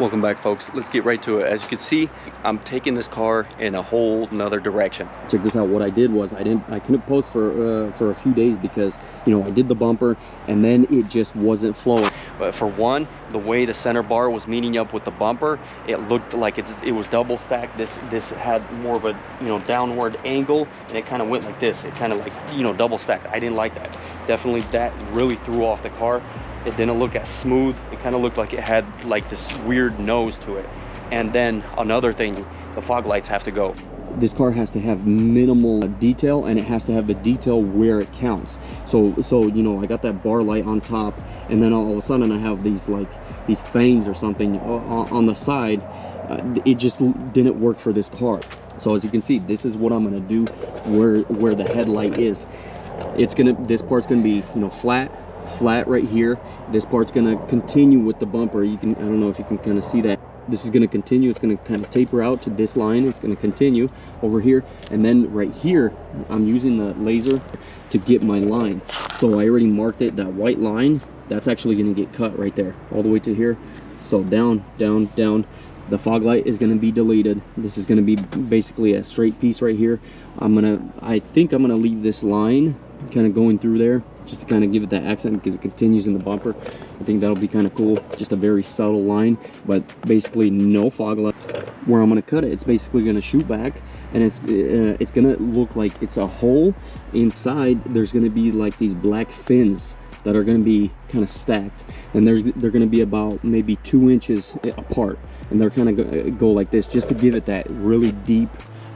Welcome back, folks. Let's get right to it. As you can see, I'm taking this car in a whole nother direction. Check this out. What I did was I couldn't post for a few days because, you know, I did the bumper and then it just wasn't flowing. But for one, the way the center bar was meeting up with the bumper, it looked like it was double stacked. This had more of a, you know, downward angle, and it kind of went like this. It kind of like, you know, double stacked. I didn't like that. Definitely that really threw off the car. It didn't look as smooth. It kind of looked like it had like this weird nose to it. And then another thing, the fog lights have to go. This car has to have minimal detail, and it has to have the detail where it counts. So you know, I got that bar light on top, and then all of a sudden I have these fangs or something on the side. It just didn't work for this car. So as you can see, this is what I'm gonna do where the headlight is. This part's gonna be, you know, flat right here. This part's gonna continue with the bumper. I don't know if you can kind of see that. This is gonna continue. It's gonna kind of taper out to this line. It's gonna continue over here, and then right here I'm using the laser to get my line. So I already marked it. That white line, that's actually gonna get cut right there all the way to here. So down. The fog light is going to be deleted. This is going to be basically a straight piece right here. I think I'm gonna leave this line kind of going through there just to kind of give it that accent because it continues in the bumper. I think that'll be kind of cool. Just a very subtle line, but basically no fog light. Where I'm going to cut it, it's basically going to shoot back, and it's going to look like it's a hole. Inside there's going to be like these black fins that are going to be kind of stacked, and they're going to be about maybe 2 inches apart, and they're kind of go like this just to give it that really deep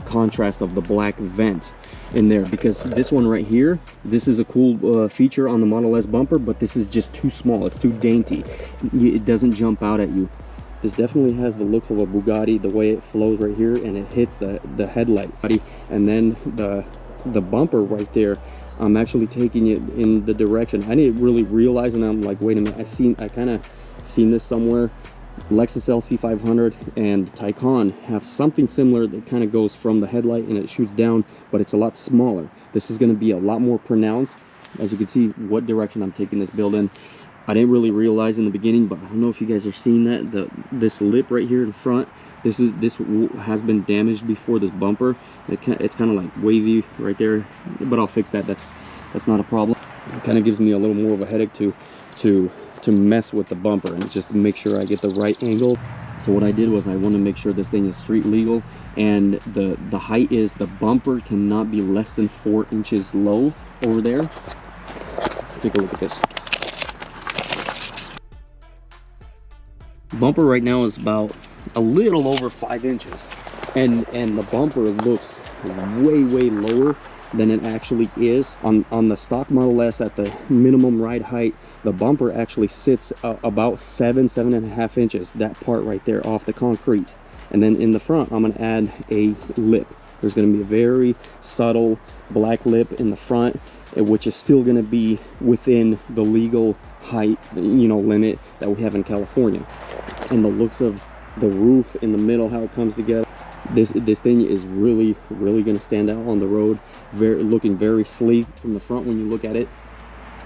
contrast of the black vent in there. Because this one right here, this is a cool feature on the Model S bumper, but this is just too small. It's too dainty. It doesn't jump out at you. This definitely has the looks of a Bugatti, the way it flows right here, and it hits the headlight. And then the bumper right there, I'm actually taking it in the direction. I didn't really realize, and I'm like, wait a minute, I kind of seen this somewhere. Lexus LC500 and Taycan have something similar that kind of goes from the headlight and it shoots down, but it's a lot smaller. This is going to be a lot more pronounced. As you can see what direction I'm taking this build in. I didn't really realize in the beginning, but I don't know if you guys are seeing that. This lip right here in front, this has been damaged before, this bumper. It's kind of like wavy right there, but I'll fix that. That's not a problem. It kind of gives me a little more of a headache to mess with the bumper and just make sure I get the right angle. So what I did was I want to make sure this thing is street legal, and the height is the bumper cannot be less than 4 inches low over there. Take a look at this. Bumper right now is about a little over 5 inches, and the bumper looks way lower than it actually is. On the stock Model S at the minimum ride height, the bumper actually sits about 7.5 inches, that part right there off the concrete. And then in the front, I'm gonna add a lip. There's gonna be a very subtle black lip in the front, which is still gonna be within the legal height, you know, limit that we have in California. And the looks of the roof in the middle, how it comes together, this thing is really going to stand out on the road. Looking very sleek from the front when you look at it.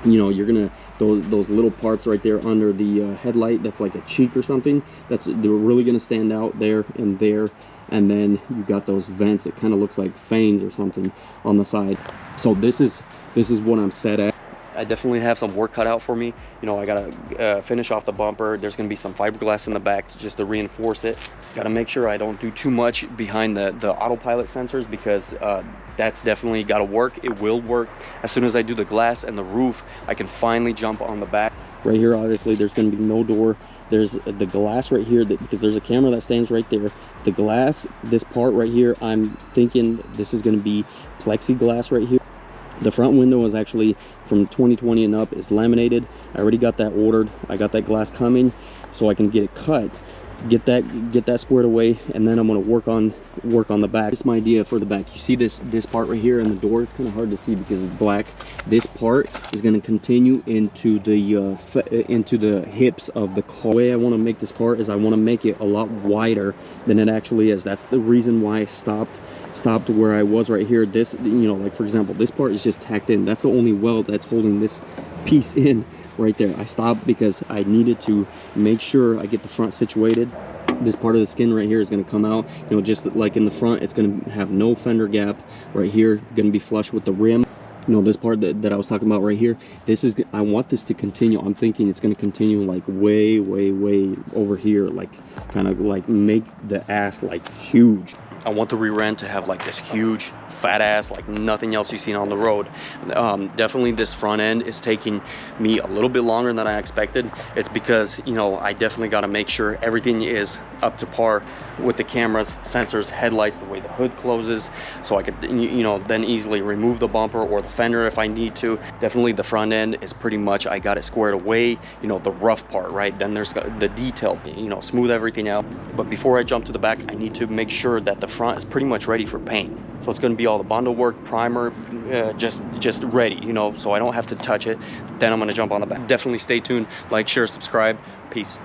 You know, you're gonna those little parts right there under the headlight, that's like a cheek or something, they're really gonna stand out there and there. And then you got those vents, it kind of looks like fangs or something on the side. So this is what I'm set at. I definitely have some work cut out for me. You know, I gotta finish off the bumper. There's gonna be some fiberglass in the back just to reinforce it. Gotta make sure I don't do too much behind the autopilot sensors, because that's definitely gotta work. It will work. As soon as I do the glass and the roof, I can finally jump on the back. Right here, obviously, there's gonna be no door. There's the glass right here, because there's a camera that stands right there. The glass, this part right here, I'm thinking this is gonna be plexiglass right here. The front window is actually from 2020 and up, is laminated. I already got that ordered. I got that glass coming so I can get it cut, get that squared away, and then I'm going to work on the back. This is my idea for the back. You see this part right here in the door, it's kind of hard to see because it's black. This part is going to continue into the hips of the car. The way I want to make this car is I want to make it a lot wider than it actually is. That's the reason why I stopped where I was right here. This, you know, like for example, this part is just tacked in. That's the only weld that's holding this piece in right there. I stopped because I needed to make sure I get the front situated. This part of the skin right here is going to come out, you know, just like in the front. It's going to have no fender gap right here, going to be flush with the rim. You know, this part that I was talking about right here, this is, I want this to continue. I'm thinking it's going to continue like way over here, like kind of like make the ass like huge. I want the rear end to have like this huge fat ass like nothing else you've seen on the road. Definitely this front end is taking me a little bit longer than I expected. It's because, you know, I definitely got to make sure everything is up to par with the cameras, sensors, headlights, the way the hood closes, so I could, you know, then easily remove the bumper or the fender if I need to. Definitely the front end is pretty much, I got it squared away, you know, the rough part, right? Then there's the detail, you know, smooth everything out. But before I jump to the back, I need to make sure that the front is pretty much ready for paint. So it's going to be all the bundle work, primer, just ready, you know, so I don't have to touch it. Then I'm going to jump on the back. Definitely stay tuned, like, share, subscribe. Peace.